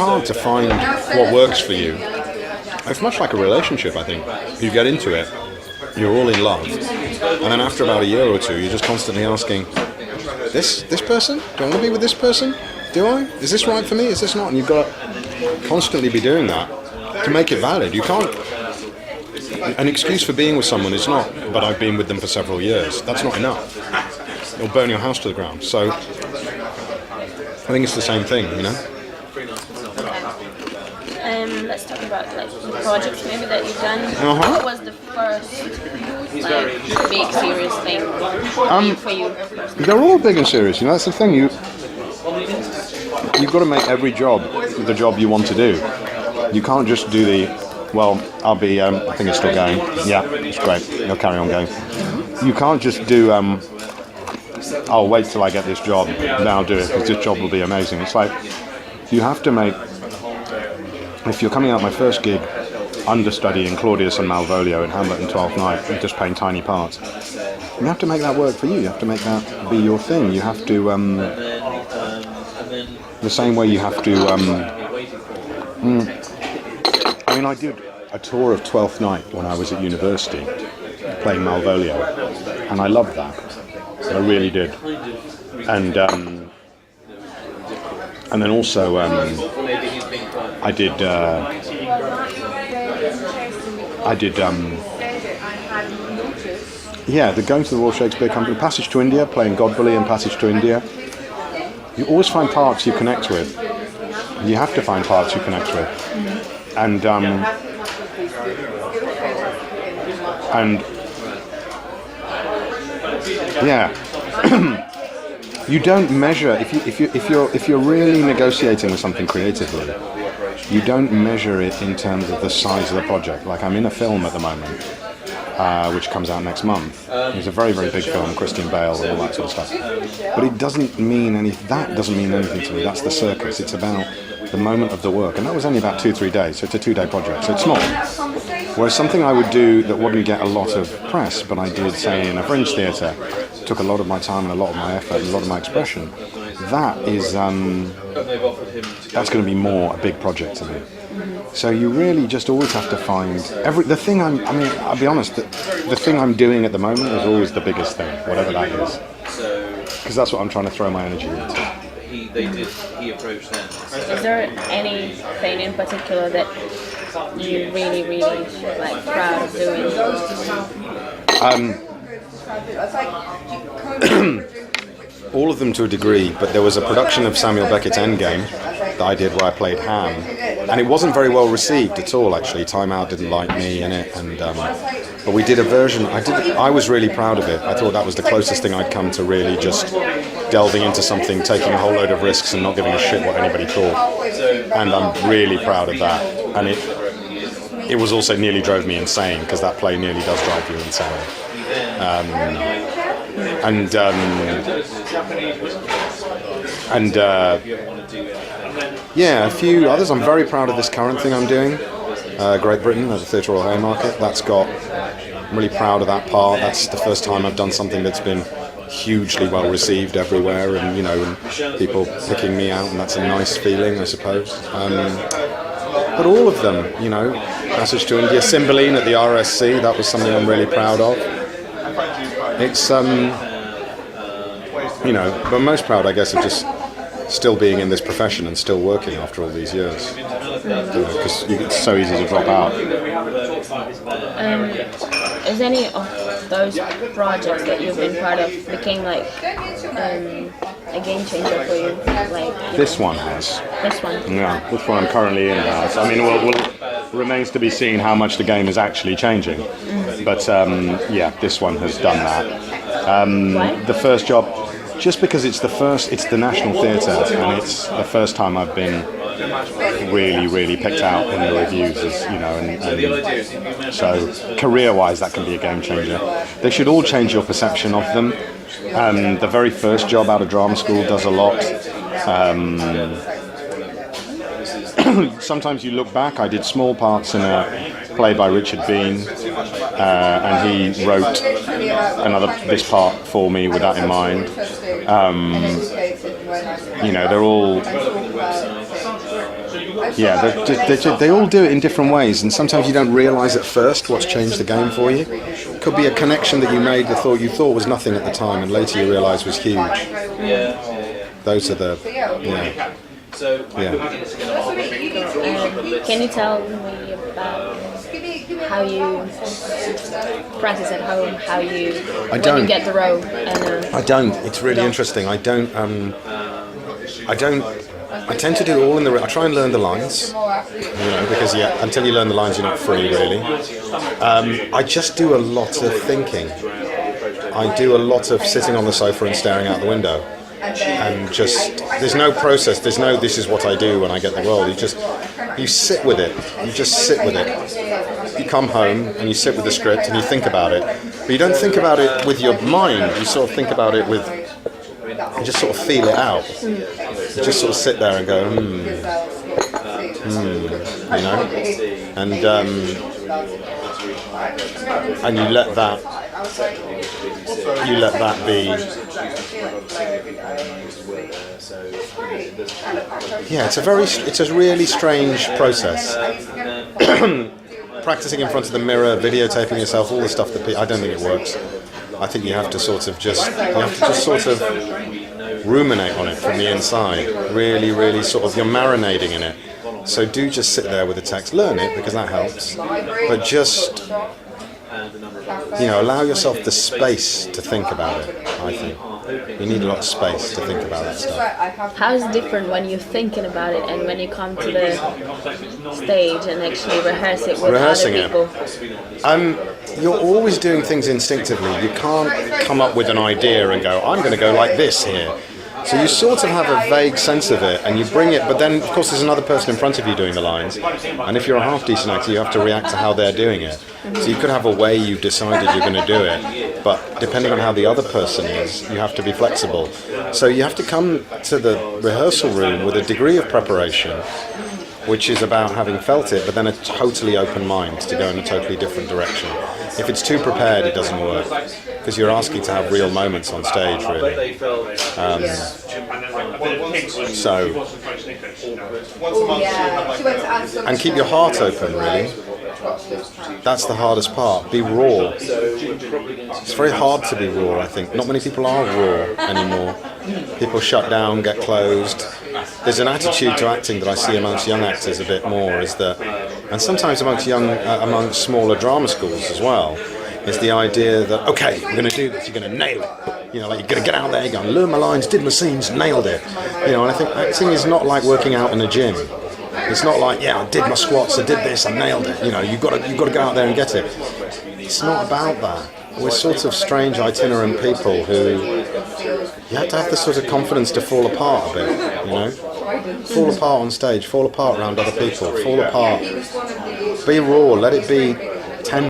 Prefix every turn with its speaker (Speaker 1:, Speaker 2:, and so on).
Speaker 1: hard to find what works for you. It's much like a relationship, I think. You get into it, you're all in love, and then after about a year or two, you're just constantly asking, this person? Do I want to be with this person? Do I? Is this right for me? Is this not? And you've got to constantly be doing that to make it valid. You can't. An excuse for being with someone is not, but I've been with them for several years. That's not enough. It'll burn your house to the ground. So I think it's the same thing, you know?
Speaker 2: Let's talk about like the projects maybe that you've done. What was the first like big serious thing for you?
Speaker 1: They're all big and serious, you know, that's the thing. You've got to make every job the job you want to do. You can't just do I'll be, I think it's still going. Yeah, it's great. You'll carry on going. You can't just do, I'll wait till I get this job, then I'll do it, because this job will be amazing. It's like, you have to make, if you're coming out my first gig, understudying Claudius and Malvolio in Hamlet and Twelfth Night, and just playing tiny parts, you have to make that work for you. You have to make that be your thing. You have to, the same way you have to, I mean, I did a tour of Twelfth Night when I was at university, playing Malvolio, and I loved that. I really did. And then also I did the Going to the Royal Shakespeare Company, Passage to India, playing Godbully and Passage to India. You always find parts you connect with. You have to find parts you connect with. And yeah, you don't measure if you're really negotiating with something creatively. You don't measure it in terms of the size of the project. Like I'm in a film at the moment, which comes out next month. It's a very, very big film, Christian Bale and all that sort of stuff. But it doesn't mean that doesn't mean anything to me. That's the circus. It's about the moment of the work, and that was only about 2-3 days. So it's a 2-day project. So it's small. Whereas something I would do that wouldn't get a lot of press, but I did, say, in a fringe theatre, took a lot of my time and a lot of my effort and a lot of my expression. That is, that's going to be more a big project to me. So you really just always have to find I'll be honest, the thing I'm doing at the moment is always the biggest thing, whatever that is. Because that's what I'm trying to throw my energy into.
Speaker 2: He approached them. Is there anything in particular that you really, really like proud of doing?
Speaker 1: All of them to a degree, but there was a production of Samuel Beckett's Endgame that I did where I played Ham, and it wasn't very well received at all. Actually, Time Out didn't like me in it, and but we did a version. I was really proud of it. I thought that was the closest thing I'd come to really just delving into something, taking a whole load of risks, and not giving a shit what anybody thought. And I'm really proud of that. And it was also nearly drove me insane, because that play nearly does drive you insane. Yeah, a few others. I'm very proud of this current thing I'm doing. Great Britain at the Theatre Royal Haymarket. I'm really proud of that part. That's the first time I've done something that's been hugely well received everywhere, and and people picking me out, and that's a nice feeling, I suppose. But all of them, Passage to India, Cymbeline at the RSC, that was something I'm really proud of. It's but I'm most proud, I guess, of just still being in this profession and still working after all these years. Because it's so easy to drop out.
Speaker 2: Is any of those projects that you've been part of became like a game changer for you? Like
Speaker 1: this one has.
Speaker 2: This one.
Speaker 1: Yeah, this one I'm currently in has. I mean, remains to be seen how much the game is actually changing. But this one has done that.
Speaker 2: Why?
Speaker 1: The first job, just because it's the National Theatre, and it's the first time I've been really, really picked out in the reviews, and so career-wise that can be a game changer. They should all change your perception of them. The very first job out of drama school does a lot. Sometimes you look back. I did small parts in a play by Richard Bean, and he wrote this part for me with that in mind. They're all Yeah, they all do it in different ways, and sometimes you don't realise at first what's changed the game for you. Could be a connection that you made that you thought was nothing at the time, and later you realise was huge. Those are the yeah.
Speaker 2: Can you tell me about how you practice at home? How you when you get the role? And,
Speaker 1: I don't. It's really interesting. I don't. I tend to do it all in the. I try and learn the lines, because until you learn the lines, you're not free, really. I just do a lot of thinking. I do a lot of sitting on the sofa and staring out the window, and just there's no process. There's no this is what I do when I get the role. You sit with it. You just sit with it. You come home and you sit with the script and you think about it, but you don't think about it with your mind. You sort of think about it with. You just sort of feel it out. You just sort of sit there and go, and you let that be. Yeah, it's a really strange process. Practicing in front of the mirror, videotaping yourself, all the stuff that I don't think it works. I think you have to sort of just ruminate on it from the inside. Really, really sort of, you're marinating in it. So do just sit there with the text, learn it because that helps. But just, allow yourself the space to think about it, I think. You need a lot of space to think about that stuff.
Speaker 2: How is it different when you're thinking about it and when you come to the stage and actually rehearse it with other people?
Speaker 1: You're always doing things instinctively. You can't come up with an idea and go, I'm going to go like this here. So you sort of have a vague sense of it and you bring it, but then of course there's another person in front of you doing the lines, and if you're a half decent actor you have to react to how they're doing it. So you could have a way you've decided you're going to do it, but depending on how the other person is, you have to be flexible. So you have to come to the rehearsal room with a degree of preparation, which is about having felt it, but then a totally open mind to go in a totally different direction. If it's too prepared, it doesn't work, because you're asking to have real moments on stage, really. And keep your heart open, really. That's the hardest part. Be raw. It's very hard to be raw, I think. Not many people are raw anymore. People shut down, get closed. There's an attitude to acting that I see amongst young actors a bit more, is that, and sometimes amongst smaller drama schools as well, is the idea that, okay, you're going to do this, you're going to nail it. You're going to get out there, you're going to learn my lines, did my scenes, nailed it. And I think acting is not like working out in a gym. It's not like, I did my squats, I did this, I nailed it. You've got to go out there and get it. It's not about that. We're sort of strange itinerant people who you have to have the sort of confidence to fall apart a bit, Fall apart on stage, fall apart around other people, fall apart. Be raw, let it be.